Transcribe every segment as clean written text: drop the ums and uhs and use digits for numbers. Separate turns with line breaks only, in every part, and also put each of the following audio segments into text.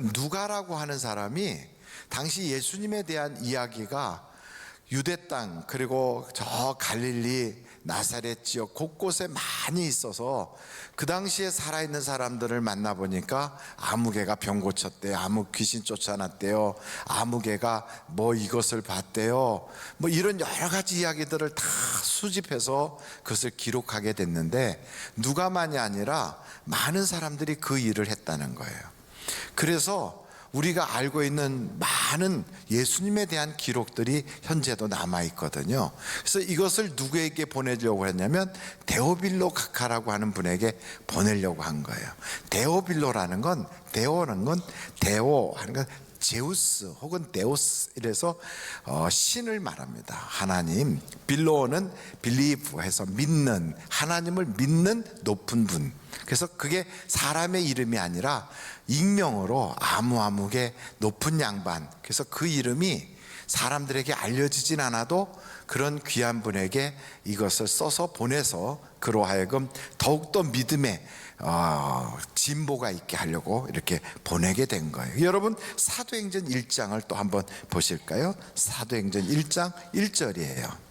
누가라고 하는 사람이 당시 예수님에 대한 이야기가 유대 땅 그리고 저 갈릴리 나사렛 지역 곳곳에 많이 있어서 그 당시에 살아있는 사람들을 만나보니까 아무개가 병 고쳤대요, 아무 귀신 쫓아났대요, 아무개가 뭐 이것을 봤대요, 뭐 이런 여러 가지 이야기들을 다 수집해서 그것을 기록하게 됐는데, 누가만이 아니라 많은 사람들이 그 일을 했다는 거예요. 그래서 우리가 알고 있는 많은 예수님에 대한 기록들이 현재도 남아있거든요. 그래서 이것을 누구에게 보내려고 했냐면 데오빌로 각하라고 하는 분에게 보내려고 한 거예요. 데오빌로라는 건, 데오는 건, 데오 하는 건 제우스 혹은 데오스, 이래서 신을 말합니다. 하나님. 빌로는 빌리브 해서 믿는, 하나님을 믿는 높은 분. 그래서 그게 사람의 이름이 아니라 익명으로 아무개 높은 양반, 그래서 그 이름이 사람들에게 알려지진 않아도 그런 귀한 분에게 이것을 써서 보내서 그로 하여금 더욱더 믿음의 진보가 있게 하려고 이렇게 보내게 된 거예요. 여러분, 사도행전 1장을 또 한번 보실까요? 사도행전 1장 1절이에요.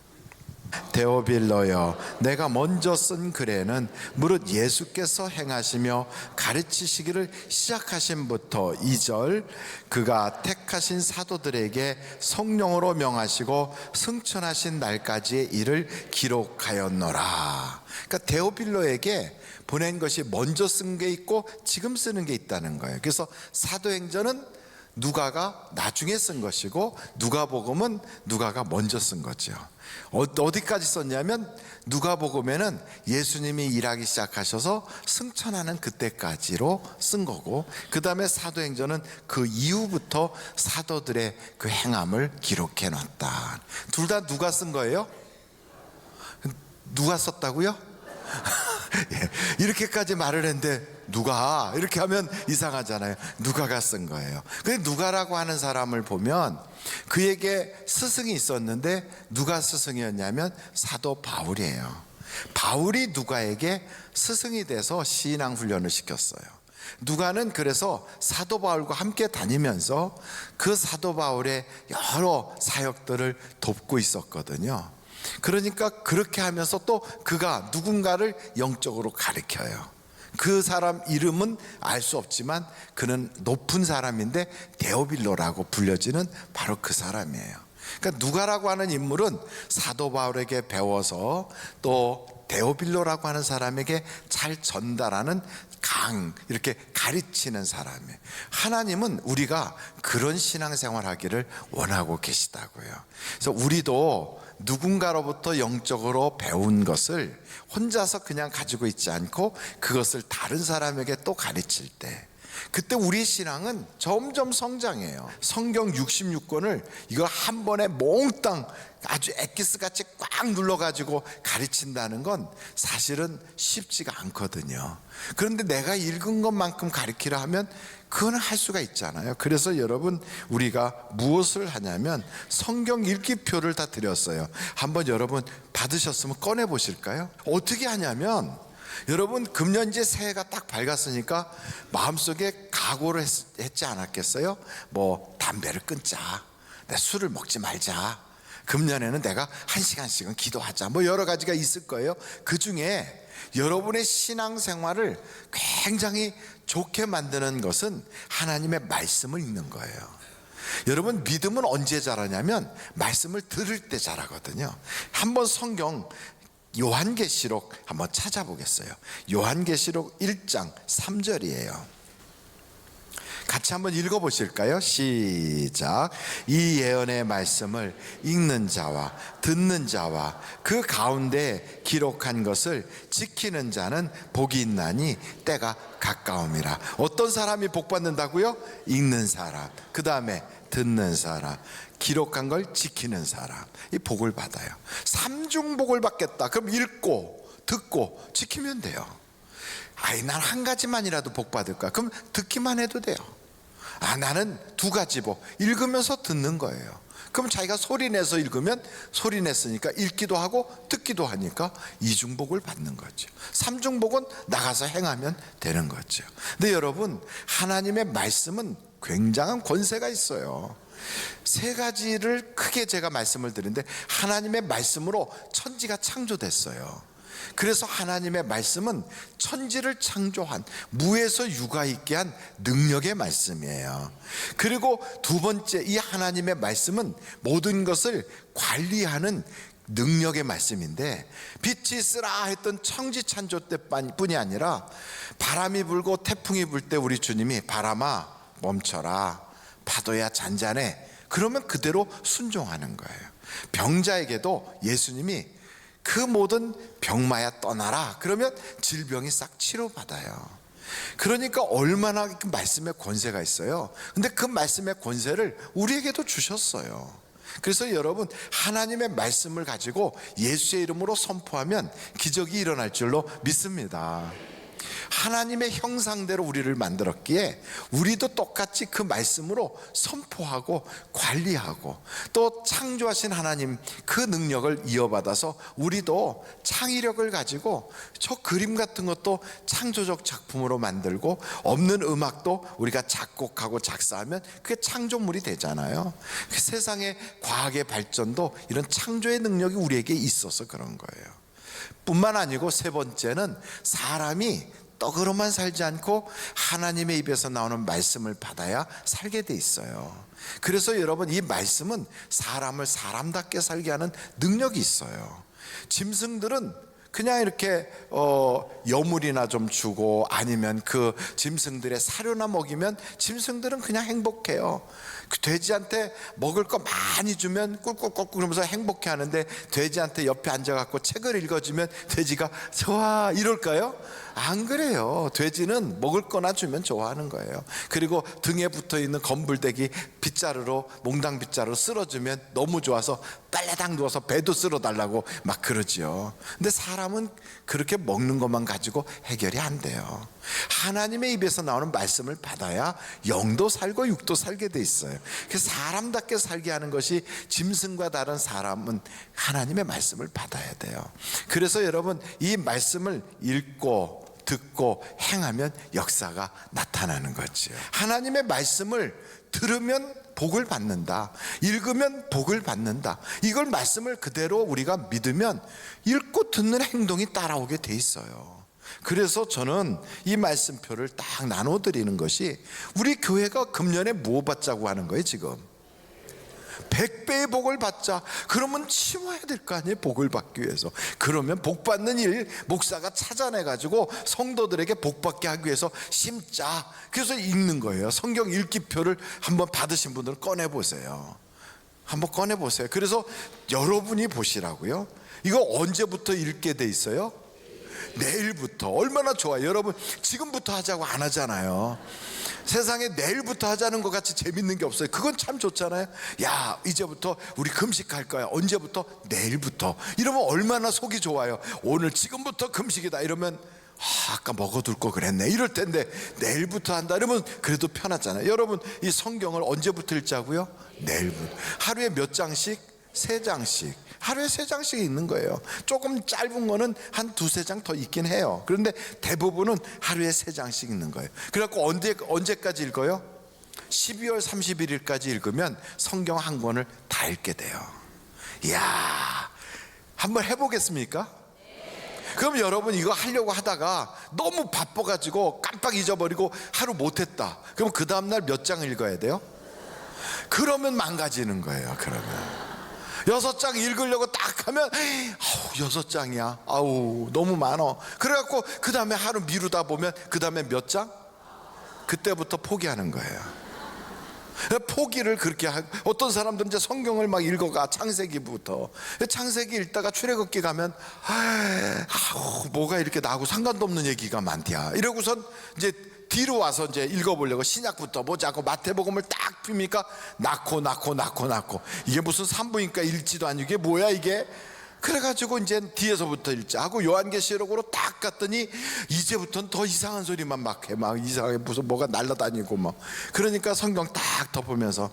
데오빌로여, 내가 먼저 쓴 글에는 무릇 예수께서 행하시며 가르치시기를 시작하신부터 2절 그가 택하신 사도들에게 성령으로 명하시고 승천하신 날까지의 일을 기록하였노라. 그러니까 데오빌로에게 보낸 것이 먼저 쓴 게 있고 지금 쓰는 게 있다는 거예요. 그래서 사도행전은 누가가 나중에 쓴 것이고 누가복음은 누가가 먼저 쓴 거죠. 어디까지 썼냐면 누가복음에는 예수님이 일하기 시작하셔서 승천하는 그때까지로 쓴 거고, 그 다음에 사도행전은 그 이후부터 사도들의 그 행함을 기록해 놨다. 둘 다 누가 쓴 거예요? 누가 썼다고요? 예, 이렇게까지 말을 했는데 누가, 이렇게 하면 이상하잖아요. 누가가 쓴 거예요. 근데 누가라고 하는 사람을 보면 그에게 스승이 있었는데 누가 스승이었냐면 사도 바울이에요. 바울이 누가에게 스승이 돼서 신앙 훈련을 시켰어요. 누가는 그래서 사도 바울과 함께 다니면서 그 사도 바울의 여러 사역들을 돕고 있었거든요. 그러니까 그렇게 하면서 또 그가 누군가를 영적으로 가르쳐요. 그 사람 이름은 알 수 없지만 그는 높은 사람인데 데오빌로라고 불려지는 바로 그 사람이에요. 그러니까 누가라고 하는 인물은 사도 바울에게 배워서 또 데오빌로라고 하는 사람에게 잘 전달하는 이렇게 가르치는 사람이에요. 하나님은 우리가 그런 신앙생활 하기를 원하고 계시다고요. 그래서 우리도 누군가로부터 영적으로 배운 것을 혼자서 그냥 가지고 있지 않고 그것을 다른 사람에게 또 가르칠 때, 그때 우리 신앙은 점점 성장해요. 성경 66권을 이걸 한 번에 몽땅 아주 엑기스같이 꽉 눌러가지고 가르친다는 건 사실은 쉽지가 않거든요. 그런데 내가 읽은 것만큼 가르치라 하면 그건 할 수가 있잖아요. 그래서 여러분, 우리가 무엇을 하냐면 성경 읽기표를 다 드렸어요. 한번 여러분 받으셨으면 꺼내 보실까요? 어떻게 하냐면, 여러분 금년제 새해가 딱 밝았으니까 마음속에 각오를 했지 않았겠어요? 뭐 담배를 끊자, 내 술을 먹지 말자, 금년에는 내가 1시간씩은 기도하자, 뭐 여러 가지가 있을 거예요. 그 중에 여러분의 신앙생활을 굉장히 좋게 만드는 것은 하나님의 말씀을 읽는 거예요. 여러분, 믿음은 언제 자라냐면 말씀을 들을 때 자라거든요. 한번 성경 요한계시록 한번 찾아보겠어요. 요한계시록 1장 3절이에요. 같이 한번 읽어보실까요? 시작. 이 예언의 말씀을 읽는 자와 듣는 자와 그 가운데 기록한 것을 지키는 자는 복이 있나니 때가 가까움이라. 어떤 사람이 복 받는다고요? 읽는 사람, 그 다음에 듣는 사람, 기록한 걸 지키는 사람, 이 복을 받아요. 삼중복을 받겠다. 그럼 읽고 듣고 지키면 돼요. 난 한 가지만이라도 복 받을까? 그럼 듣기만 해도 돼요. 나는 두 가지 복, 읽으면서 듣는 거예요. 그럼 자기가 소리내서 읽으면 소리냈으니까 읽기도 하고 듣기도 하니까 이중복을 받는 거죠. 삼중복은 나가서 행하면 되는 거죠. 근데 여러분, 하나님의 말씀은 굉장한 권세가 있어요. 세 가지를 크게 제가 말씀을 드리는데, 하나님의 말씀으로 천지가 창조됐어요. 그래서 하나님의 말씀은 천지를 창조한, 무에서 유가 있게 한 능력의 말씀이에요. 그리고 두 번째, 이 하나님의 말씀은 모든 것을 관리하는 능력의 말씀인데, 빛이 있으라 했던 천지 창조 때뿐이 아니라 바람이 불고 태풍이 불 때 우리 주님이 바람아 멈춰라, 파도야 잔잔해, 그러면 그대로 순종하는 거예요. 병자에게도 예수님이 그 모든 병마야 떠나라, 그러면 질병이 싹 치료받아요. 그러니까 얼마나 그 말씀의 권세가 있어요. 근데 그 말씀의 권세를 우리에게도 주셨어요. 그래서 여러분, 하나님의 말씀을 가지고 예수의 이름으로 선포하면 기적이 일어날 줄로 믿습니다. 하나님의 형상대로 우리를 만들었기에 우리도 똑같이 그 말씀으로 선포하고 관리하고, 또 창조하신 하나님 그 능력을 이어받아서 우리도 창의력을 가지고 저 그림 같은 것도 창조적 작품으로 만들고, 없는 음악도 우리가 작곡하고 작사하면 그게 창조물이 되잖아요. 그 세상의 과학의 발전도 이런 창조의 능력이 우리에게 있어서 그런 거예요. 뿐만 아니고 세 번째는, 사람이 떡으로만 살지 않고 하나님의 입에서 나오는 말씀을 받아야 살게 돼 있어요. 그래서 여러분, 이 말씀은 사람을 사람답게 살게 하는 능력이 있어요. 짐승들은 그냥 이렇게 여물이나 좀 주고, 아니면 그 짐승들의 사료나 먹이면 짐승들은 그냥 행복해요. 그 돼지한테 먹을 거 많이 주면 꿀꿀꿀 그러면서 행복해 하는데, 돼지한테 옆에 앉아갖고 책을 읽어주면 돼지가 좋아 이럴까요? 안 그래요. 돼지는 먹을 거나 주면 좋아하는 거예요. 그리고 등에 붙어있는 검불대기 빗자루로, 몽당 빗자루로 쓸어주면 너무 좋아서 빨래당 누워서 배도 쓸어달라고 막 그러지요. 근데 사람은 그렇게 먹는 것만 가지고 해결이 안 돼요. 하나님의 입에서 나오는 말씀을 받아야 영도 살고 육도 살게 돼 있어요. 그래서 사람답게 살게 하는 것이, 짐승과 다른 사람은 하나님의 말씀을 받아야 돼요. 그래서 여러분, 이 말씀을 읽고 듣고 행하면 역사가 나타나는 거죠. 하나님의 말씀을 들으면 복을 받는다, 읽으면 복을 받는다, 이걸 말씀을 그대로 우리가 믿으면 읽고 듣는 행동이 따라오게 돼 있어요. 그래서 저는 이 말씀표를 딱 나눠드리는 것이, 우리 교회가 금년에 뭐 받자고 하는 거예요? 지금 100배의 복을 받자. 그러면 심어야 될 거 아니에요, 복을 받기 위해서. 그러면 복 받는 일 목사가 찾아내가지고 성도들에게 복 받게 하기 위해서 심자. 그래서 읽는 거예요. 성경 읽기표를 한번 받으신 분들은 꺼내보세요. 한번 꺼내보세요. 그래서 여러분이 보시라고요. 이거 언제부터 읽게 돼 있어요? 내일부터. 얼마나 좋아요. 여러분, 지금부터 하자고 안 하잖아요. 세상에 내일부터 하자는 것 같이 재밌는 게 없어요. 그건 참 좋잖아요. 야, 이제부터 우리 금식할 거야. 언제부터? 내일부터. 이러면 얼마나 속이 좋아요. 오늘 지금부터 금식이다 이러면, 아까 먹어둘 거 그랬네 이럴 텐데, 내일부터 한다 이러면 그래도 편하잖아요. 여러분, 이 성경을 언제부터 읽자고요? 내일부터. 하루에 몇 장씩? 3장씩. 하루에 3장씩 읽는 거예요. 조금 짧은 거는 한 2-3장 더 읽긴 해요. 그런데 대부분은 하루에 3장씩 읽는 거예요. 그래갖고 언제까지 읽어요? 12월 31일까지 읽으면 성경 한 권을 다 읽게 돼요. 이야, 한번 해보겠습니까? 그럼 여러분, 이거 하려고 하다가 너무 바빠가지고 깜빡 잊어버리고 하루 못했다. 그럼 그 다음날 몇 장 읽어야 돼요? 그러면 망가지는 거예요. 그러면 6장 읽으려고 딱 하면, 6장이야. 아우, 너무 많어. 그래갖고 그 다음에 하루 미루다 보면 그 다음에 몇 장? 그때부터 포기하는 거예요. 포기를 그렇게 하고, 어떤 사람들은 이제 성경을 막 읽어가, 창세기부터. 창세기 읽다가 출애굽기 가면, 뭐가 이렇게 나하고 상관도 없는 얘기가 많디야. 이러고선 이제 뒤로 와서 이제 읽어보려고 신약부터 보자고 마태복음을 딱 핍니까? 낳고 이게 무슨 산부인과 읽지도 아니고 이게 뭐야 이게? 그래가지고 이제 뒤에서부터 읽자 하고 요한계시록으로 딱 갔더니 이제부터는 더 이상한 소리만 막 해. 막 이상하게 무슨 뭐가 날아다니고 막. 그러니까 성경 딱 덮으면서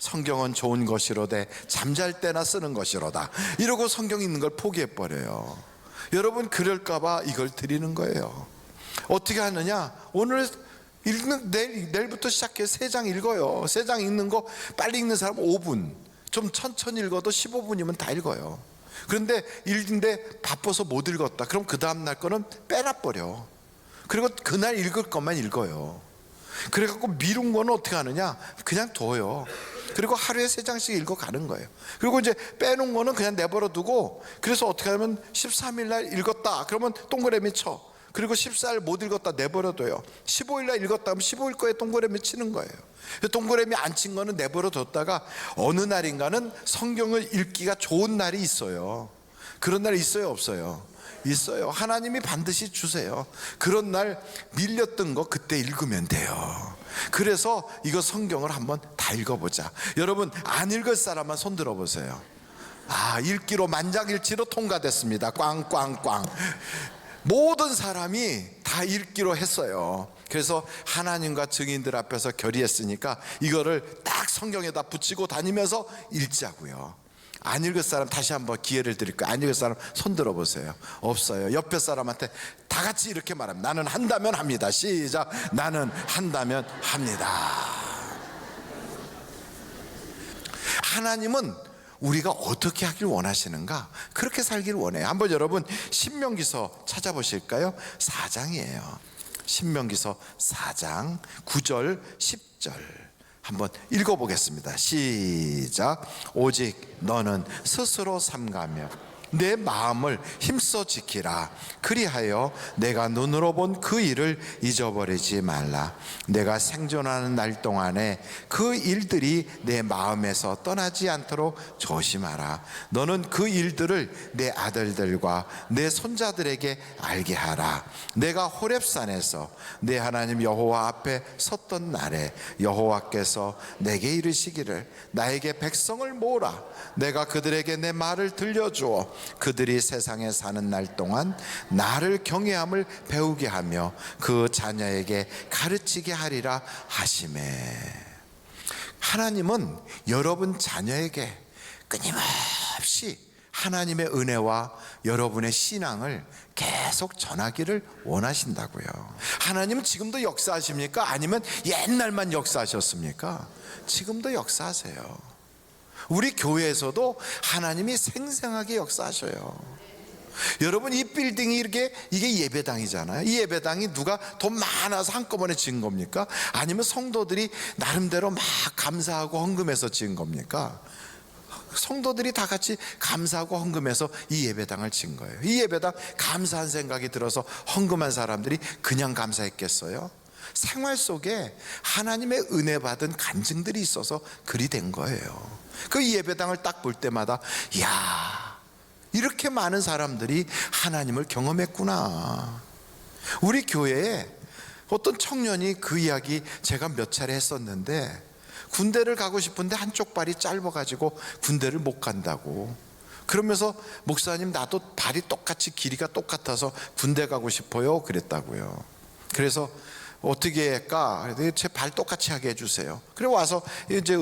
성경은 좋은 것이로되 잠잘 때나 쓰는 것이로다. 이러고 성경 읽는 걸 포기해버려요. 여러분, 그럴까봐 이걸 드리는 거예요. 어떻게 하느냐? 오늘 읽는, 내일부터 시작해 3장 읽어요. 3장 읽는 거 빨리 읽는 사람 5분, 좀 천천히 읽어도 15분이면 다 읽어요. 그런데 읽는데 바빠서 못 읽었다, 그럼 그 다음날 거는 빼놔버려. 그리고 그날 읽을 것만 읽어요. 그래갖고 미룬 거는 어떻게 하느냐? 그냥 둬요. 그리고 하루에 3장씩 읽어가는 거예요. 그리고 이제 빼놓은 거는 그냥 내버려 두고, 그래서 어떻게 하면 13일 날 읽었다 그러면 동그라미 쳐. 그리고 14일 못 읽었다 내버려둬요. 15일 날 읽었다 하면 15일 거에 동그라미 치는 거예요. 동그라미 안 친 거는 내버려 뒀다가 어느 날인가는 성경을 읽기가 좋은 날이 있어요. 그런 날 있어요, 없어요? 있어요. 하나님이 반드시 주세요. 그런 날 밀렸던 거 그때 읽으면 돼요. 그래서 이거 성경을 한번 다 읽어보자. 여러분, 안 읽을 사람만 손 들어보세요. 읽기로 만장일치로 통과됐습니다. 꽝꽝꽝. 모든 사람이 다 읽기로 했어요. 그래서 하나님과 증인들 앞에서 결의했으니까 이거를 딱 성경에다 붙이고 다니면서 읽자고요. 안 읽을 사람 다시 한번 기회를 드릴까요? 안 읽을 사람 손 들어보세요. 없어요. 옆에 사람한테 다 같이 이렇게 말합니다. 나는 한다면 합니다. 시작. 나는 한다면 합니다. 하나님은 우리가 어떻게 하길 원하시는가? 그렇게 살길 원해요. 한번 여러분 신명기서 찾아보실까요? 4장이에요. 신명기서 4장 9절 10절 한번 읽어보겠습니다. 시작. 오직 너는 스스로 삼가며 내 마음을 힘써 지키라. 그리하여 내가 눈으로 본 그 일을 잊어버리지 말라. 내가 생존하는 날 동안에 그 일들이 내 마음에서 떠나지 않도록 조심하라. 너는 그 일들을 내 아들들과 내 손자들에게 알게 하라. 내가 호렙산에서 내 하나님 여호와 앞에 섰던 날에 여호와께서 내게 이르시기를 나에게 백성을 모으라. 내가 그들에게 내 말을 들려주어 그들이 세상에 사는 날 동안 나를 경외함을 배우게 하며 그 자녀에게 가르치게 하리라 하시매. 하나님은 여러분 자녀에게 끊임없이 하나님의 은혜와 여러분의 신앙을 계속 전하기를 원하신다고요. 하나님은 지금도 역사하십니까? 아니면 옛날만 역사하셨습니까? 지금도 역사하세요. 우리 교회에서도 하나님이 생생하게 역사하셔요. 여러분, 이 빌딩이 이게 예배당이잖아요. 이 예배당이 누가 돈 많아서 한꺼번에 지은 겁니까? 아니면 성도들이 나름대로 막 감사하고 헌금해서 지은 겁니까? 성도들이 다 같이 감사하고 헌금해서 이 예배당을 지은 거예요. 이 예배당 감사한 생각이 들어서 헌금한 사람들이 그냥 감사했겠어요? 생활 속에 하나님의 은혜 받은 간증들이 있어서 그리 된 거예요. 그 예배당을 딱 볼 때마다 이야, 이렇게 많은 사람들이 하나님을 경험했구나. 우리 교회에 어떤 청년이 그 이야기 제가 몇 차례 했었는데, 군대를 가고 싶은데 한쪽 발이 짧아가지고 군대를 못 간다고. 그러면서 목사님, 나도 발이 똑같이 길이가 똑같아서 군대 가고 싶어요 그랬다고요. 그래서 어떻게 할까? 제 발 똑같이 하게 해주세요. 그래 와서 이제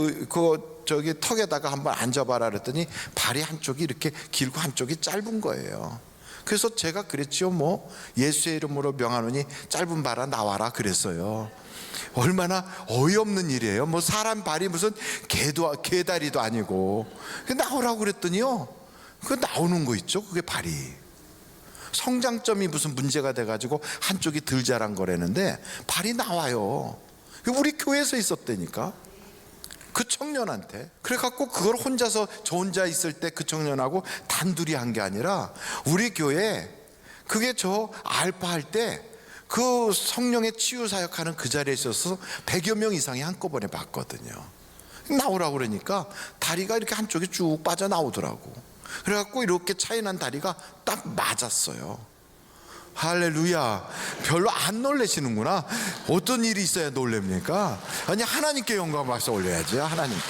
저기 턱에다가 한번 앉아봐라 그랬더니 발이 한쪽이 이렇게 길고 한쪽이 짧은 거예요. 그래서 제가 그랬지요. 뭐 예수의 이름으로 명하노니 짧은 발아 나와라 그랬어요. 얼마나 어이없는 일이에요. 뭐 사람 발이 무슨 개다리도 아니고. 나오라고 그랬더니요, 그 나오는 거 있죠. 그게 발이 성장점이 무슨 문제가 돼가지고 한쪽이 덜 자란 거라는데 발이 나와요. 우리 교회에서 있었다니까, 그 청년한테. 그래갖고 그걸 혼자서 저 혼자 있을 때 그 청년하고 단둘이 한 게 아니라 우리 교회, 그게 저 알파 할 때 그 성령의 치유 사역하는 그 자리에 있어서 100여 명 이상이 한꺼번에 봤거든요. 나오라고 그러니까 다리가 이렇게 한쪽이 쭉 빠져나오더라고. 그래갖고 이렇게 차이난 다리가 딱 맞았어요. 할렐루야. 별로 안 놀라시는구나. 어떤 일이 있어야 놀랍니까? 아니, 하나님께 영광 박수 올려야지. 하나님께.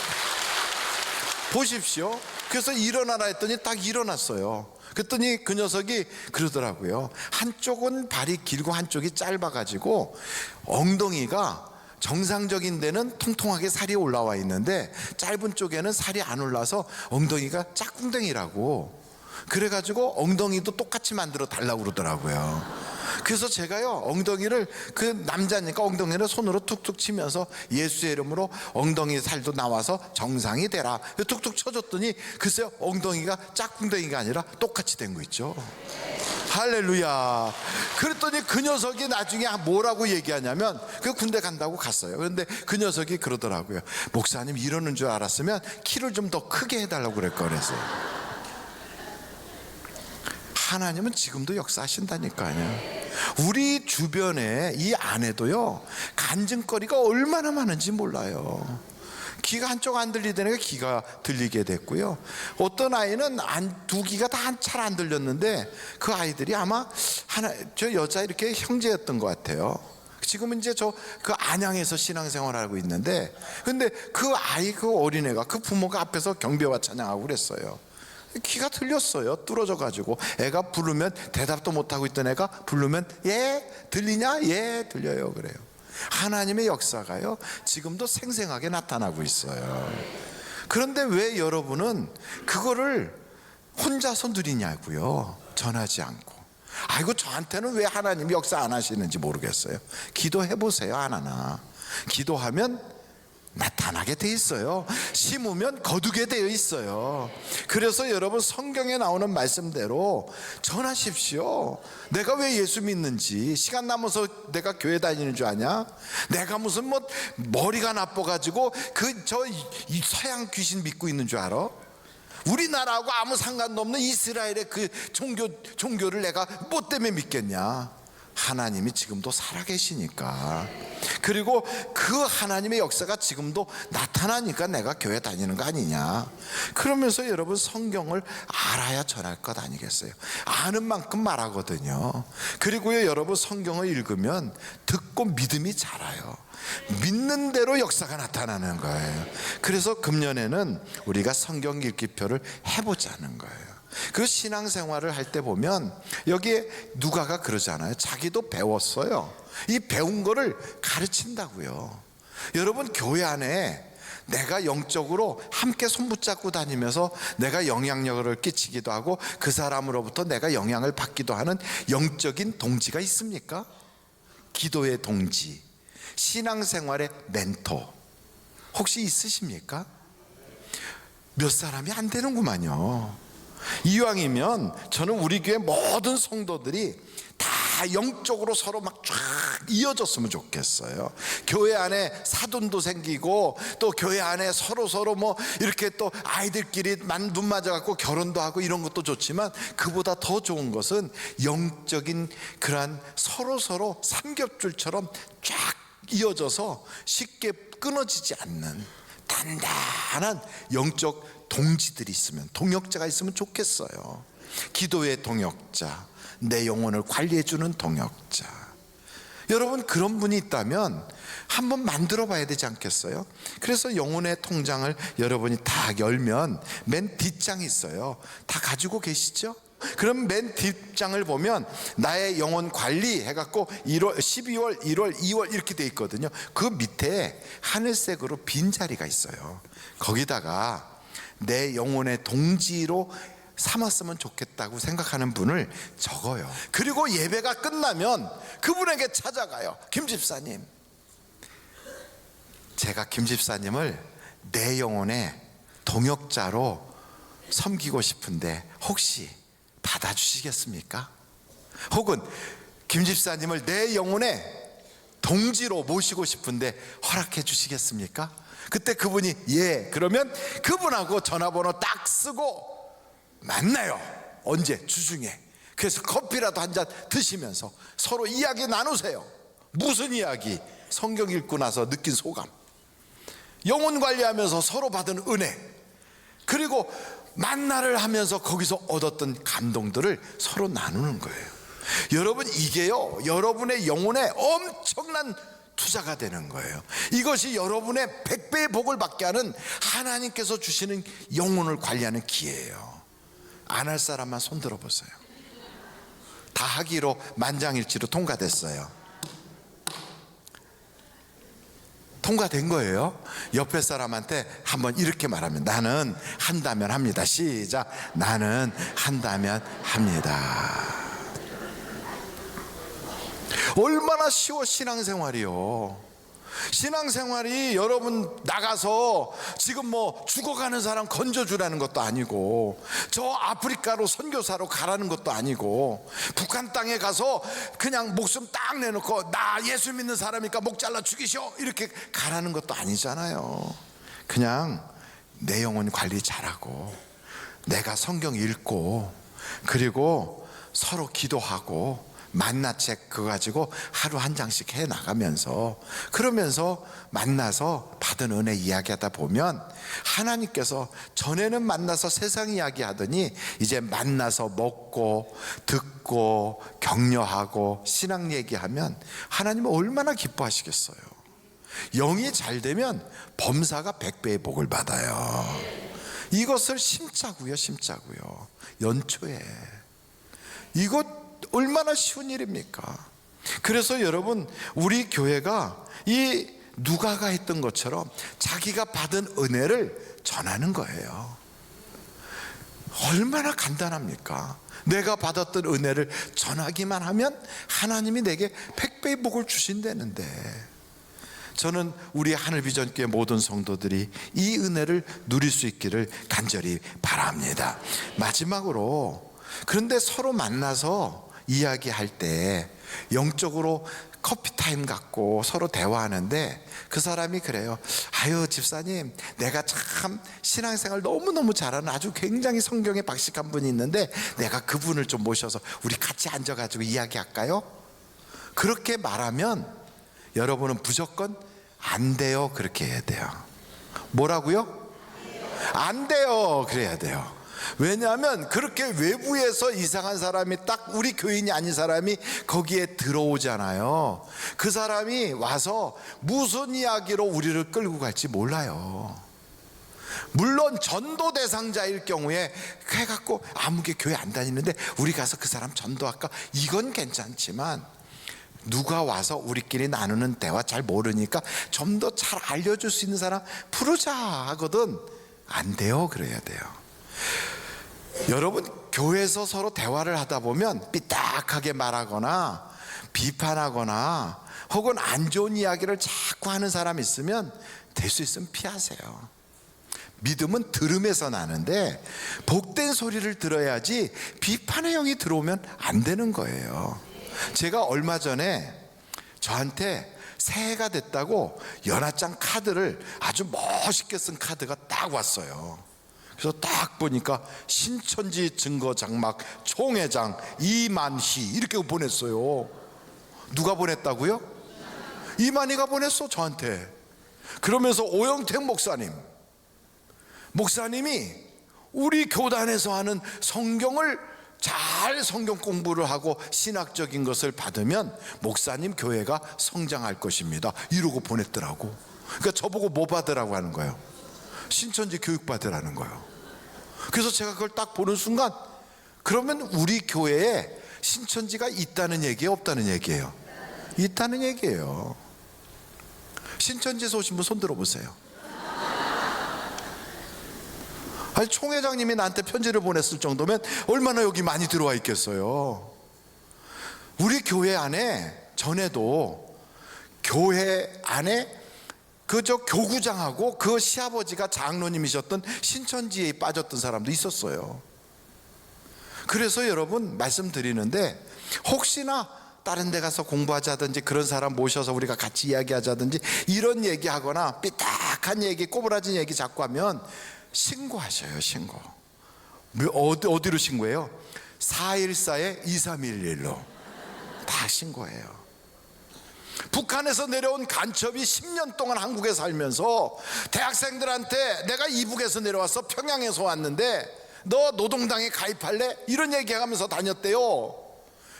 보십시오. 그래서 일어나라 했더니 딱 일어났어요. 그랬더니 그 녀석이 그러더라고요. 한쪽은 발이 길고 한쪽이 짧아가지고 엉덩이가 정상적인 데는 통통하게 살이 올라와 있는데 짧은 쪽에는 살이 안 올라서 엉덩이가 짝꿍댕이라고, 그래가지고 엉덩이도 똑같이 만들어 달라고 그러더라고요. 그래서 제가요, 엉덩이를, 그 남자니까 엉덩이를 손으로 툭툭 치면서 예수의 이름으로 엉덩이 살도 나와서 정상이 되라 툭툭 쳐줬더니 글쎄요, 엉덩이가 짝꿍덩이가 아니라 똑같이 된 거 있죠. 할렐루야. 그랬더니 그 녀석이 나중에 뭐라고 얘기하냐면, 그 군대 간다고 갔어요. 그런데 그 녀석이 그러더라고요. 목사님, 이러는 줄 알았으면 키를 좀 더 크게 해달라고 그랬어요. 하나님은 지금도 역사하신다니까요. 우리 주변에 이 안에도요, 간증거리가 얼마나 많은지 몰라요. 귀가 한쪽 안 들리던 애가 귀가 들리게 됐고요. 어떤 아이는 두 귀가 다 잘 안 들렸는데 그 아이들이 아마 저 여자 이렇게 형제였던 것 같아요. 지금은 이제 그 안양에서 신앙생활을 하고 있는데, 근데 그 아이, 그 어린애가 그 부모가 앞에서 경배와 찬양하고 그랬어요. 귀가 들렸어요. 뚫어져 가지고 애가 부르면 대답도 못하고 있던 애가 부르면 예 들리냐, 예 들려요 그래요. 하나님의 역사가요 지금도 생생하게 나타나고 있어요. 그런데 왜 여러분은 그거를 혼자서 누리냐고요, 전하지 않고. 아이고, 저한테는 왜 하나님이 역사 안 하시는지 모르겠어요. 기도해 보세요. 하나나 기도하면 나타나게 돼 있어요. 심으면 거두게 되어 있어요. 그래서 여러분, 성경에 나오는 말씀대로 전하십시오. 내가 왜 예수 믿는지, 시간 남아서 내가 교회 다니는 줄 아냐? 내가 무슨 머리가 나빠가지고 이 서양 귀신 믿고 있는 줄 알아? 우리나라하고 아무 상관도 없는 이스라엘의 그 종교를 내가 뭐 때문에 믿겠냐? 하나님이 지금도 살아계시니까, 그리고 그 하나님의 역사가 지금도 나타나니까 내가 교회 다니는 거 아니냐. 그러면서 여러분, 성경을 알아야 전할 것 아니겠어요? 아는 만큼 말하거든요. 그리고요, 여러분, 성경을 읽으면 듣고 믿음이 자라요. 믿는 대로 역사가 나타나는 거예요. 그래서 금년에는 우리가 성경 읽기표를 해보자는 거예요. 그 신앙생활을 할 때 보면 여기에 누가가 그러잖아요. 자기도 배웠어요. 이 배운 거를 가르친다고요. 여러분, 교회 안에 내가 영적으로 함께 손붙잡고 다니면서 내가 영향력을 끼치기도 하고 그 사람으로부터 내가 영향을 받기도 하는 영적인 동지가 있습니까? 기도의 동지, 신앙생활의 멘토 혹시 있으십니까? 몇 사람이 안 되는구만요. 이왕이면 저는 우리 교회 모든 성도들이 다 영적으로 서로 막 쫙 이어졌으면 좋겠어요. 교회 안에 사돈도 생기고, 또 교회 안에 서로 이렇게 또 아이들끼리 눈 맞아갖고 결혼도 하고 이런 것도 좋지만, 그보다 더 좋은 것은 영적인 그러한 서로 삼겹줄처럼 쫙 이어져서 쉽게 끊어지지 않는 단단한 영적 동지들이 있으면, 동역자가 있으면 좋겠어요. 기도의 동역자, 내 영혼을 관리해주는 동역자. 여러분, 그런 분이 있다면 한번 만들어 봐야 되지 않겠어요? 그래서 영혼의 통장을 여러분이 다 열면 맨 뒷장이 있어요. 다 가지고 계시죠? 그럼 맨 뒷장을 보면 나의 영혼 관리 해갖고 1월, 12월, 1월, 2월 이렇게 돼 있거든요. 그 밑에 하늘색으로 빈자리가 있어요. 거기다가 내 영혼의 동지로 삼았으면 좋겠다고 생각하는 분을 적어요. 그리고 예배가 끝나면 그분에게 찾아가요. 김 집사님, 제가 김 집사님을 내 영혼의 동역자로 섬기고 싶은데 혹시 받아주시겠습니까? 혹은 김 집사님을 내 영혼의 동지로 모시고 싶은데 허락해 주시겠습니까? 그때 그분이 예, 그러면 그분하고 전화번호 딱 쓰고 만나요. 언제? 주중에. 그래서 커피라도 한 잔 드시면서 서로 이야기 나누세요. 무슨 이야기? 성경 읽고 나서 느낀 소감, 영혼 관리하면서 서로 받은 은혜, 그리고 만나를 하면서 거기서 얻었던 감동들을 서로 나누는 거예요. 여러분, 이게요, 여러분의 영혼에 엄청난 투자가 되는 거예요. 이것이 여러분의 100배의 복을 받게 하는 하나님께서 주시는 영혼을 관리하는 기회예요. 안 할 사람만 손 들어보세요. 다 하기로 만장일치로 통과됐어요. 통과된 거예요. 옆에 사람한테 한번 이렇게 말하면, 나는 한다면 합니다. 시작. 나는 한다면 합니다. 얼마나 쉬워 신앙생활이요. 신앙생활이 여러분 나가서 지금 뭐 죽어가는 사람 건져주라는 것도 아니고, 저 아프리카로 선교사로 가라는 것도 아니고, 북한 땅에 가서 그냥 목숨 딱 내놓고 나 예수 믿는 사람이니까 목 잘라 죽이셔 이렇게 가라는 것도 아니잖아요. 그냥 내 영혼 관리 잘하고 내가 성경 읽고, 그리고 서로 기도하고 만나책 그거 가지고 하루 한 장씩 해 나가면서, 그러면서 만나서 받은 은혜 이야기하다 보면 하나님께서, 전에는 만나서 세상 이야기 하더니 이제 만나서 먹고 듣고 격려하고 신앙 얘기하면 하나님은 얼마나 기뻐하시겠어요. 영이 잘 되면 범사가 100배의 복을 받아요. 이것을 심자고요. 심자고요. 연초에. 이것 얼마나 쉬운 일입니까? 그래서 여러분, 우리 교회가 이 누가가 했던 것처럼 자기가 받은 은혜를 전하는 거예요. 얼마나 간단합니까? 내가 받았던 은혜를 전하기만 하면 하나님이 내게 100배의 복을 주신다는데, 저는 우리 하늘비전교회 모든 성도들이 이 은혜를 누릴 수 있기를 간절히 바랍니다. 마지막으로, 그런데 서로 만나서 이야기할 때 영적으로 커피타임 갖고 서로 대화하는데, 그 사람이 그래요. 아유 집사님, 내가 참 신앙생활 너무너무 잘하는 아주 굉장히 성경에 박식한 분이 있는데 내가 그분을 좀 모셔서 우리 같이 앉아가지고 이야기할까요? 그렇게 말하면 여러분은 무조건 안 돼요 그렇게 해야 돼요. 뭐라고요? 안 돼요 그래야 돼요. 왜냐하면 그렇게 외부에서 이상한 사람이, 딱 우리 교인이 아닌 사람이 거기에 들어오잖아요. 그 사람이 와서 무슨 이야기로 우리를 끌고 갈지 몰라요. 물론 전도 대상자일 경우에 해갖고 아무개 교회 안 다니는데 우리 가서 그 사람 전도할까, 이건 괜찮지만, 누가 와서 우리끼리 나누는 대화 잘 모르니까 좀 더 잘 알려줄 수 있는 사람 부르자 하거든. 안 돼요 그래야 돼요. 여러분, 교회에서 서로 대화를 하다 보면 삐딱하게 말하거나 비판하거나 혹은 안 좋은 이야기를 자꾸 하는 사람이 있으면 될 수 있으면 피하세요. 믿음은 들음에서 나는데 복된 소리를 들어야지 비판의 영이 들어오면 안 되는 거예요. 제가 얼마 전에 저한테 새해가 됐다고 연하장 카드를, 아주 멋있게 쓴 카드가 딱 왔어요. 그래서 딱 보니까 신천지 증거 장막 총회장 이만희 이렇게 보냈어요. 누가 보냈다고요? 이만희가 보냈어 저한테. 그러면서 오영택 목사님이 우리 교단에서 하는 성경을 잘 성경 공부를 하고 신학적인 것을 받으면 목사님 교회가 성장할 것입니다 이러고 보냈더라고. 그러니까 저보고 뭐 받으라고 하는 거예요? 신천지 교육 받으라는 거예요. 그래서 제가 그걸 딱 보는 순간, 그러면 우리 교회에 신천지가 있다는 얘기예요 없다는 얘기예요? 있다는 얘기예요. 신천지에서 오신 분 손 들어보세요. 아니, 총회장님이 나한테 편지를 보냈을 정도면 얼마나 여기 많이 들어와 있겠어요. 우리 교회 안에, 전에도 교회 안에 그저 교구장하고 그 시아버지가 장로님이셨던 신천지에 빠졌던 사람도 있었어요. 그래서 여러분 말씀드리는데, 혹시나 다른 데 가서 공부하자든지 그런 사람 모셔서 우리가 같이 이야기하자든지 이런 얘기하거나 삐딱한 얘기, 꼬부라진 얘기 자꾸 하면 신고하셔요. 신고. 어디로 신고해요? 414에 2311로 다 신고해요. 북한에서 내려온 간첩이 10년 동안 한국에 살면서 대학생들한테 내가 이북에서 내려와서 평양에서 왔는데 너 노동당에 가입할래? 이런 얘기하면서 다녔대요.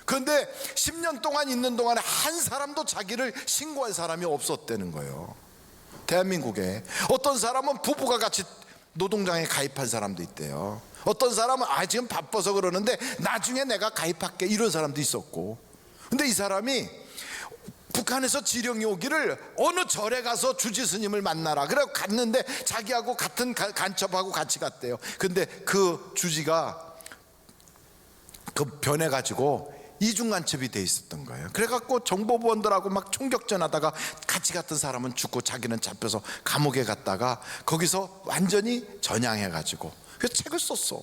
그런데 10년 동안 있는 동안에 한 사람도 자기를 신고할 사람이 없었다는 거예요. 대한민국에. 어떤 사람은 부부가 같이 노동당에 가입한 사람도 있대요. 어떤 사람은 지금 바빠서 그러는데 나중에 내가 가입할게, 이런 사람도 있었고. 근데 이 사람이 북한에서 지령이 오기를 어느 절에 가서 주지 스님을 만나라. 그래 갔는데 자기하고 같은 간첩하고 같이 갔대요. 근데 그 주지가 그 변해가지고 이중간첩이 돼 있었던 거예요. 그래갖고 정보부원들하고 막 총격전하다가 같이 갔던 사람은 죽고 자기는 잡혀서 감옥에 갔다가 거기서 완전히 전향해가지고 그래서 책을 썼어.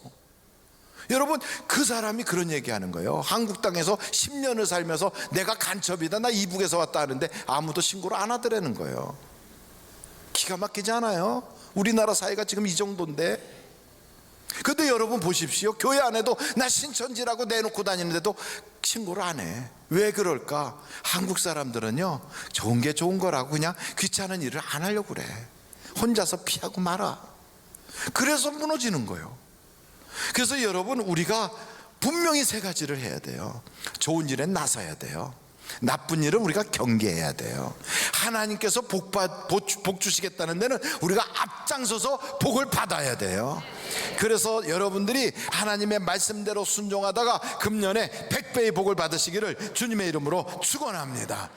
여러분, 그 사람이 그런 얘기하는 거예요. 한국 땅에서 10년을 살면서 내가 간첩이다, 나 이북에서 왔다 하는데 아무도 신고를 안 하더라는 거예요. 기가 막히지 않아요? 우리나라 사회가 지금 이 정도인데. 근데 여러분 보십시오. 교회 안에도 나 신천지라고 내놓고 다니는데도 신고를 안 해. 왜 그럴까? 한국 사람들은요, 좋은 게 좋은 거라고 그냥 귀찮은 일을 안 하려고 그래. 혼자서 피하고 말아. 그래서 무너지는 거예요. 그래서 여러분, 우리가 분명히 세 가지를 해야 돼요. 좋은 일엔 나서야 돼요. 나쁜 일은 우리가 경계해야 돼요. 하나님께서 복 주시겠다는 데는 우리가 앞장서서 복을 받아야 돼요. 그래서 여러분들이 하나님의 말씀대로 순종하다가 금년에 100배의 복을 받으시기를 주님의 이름으로 축원합니다.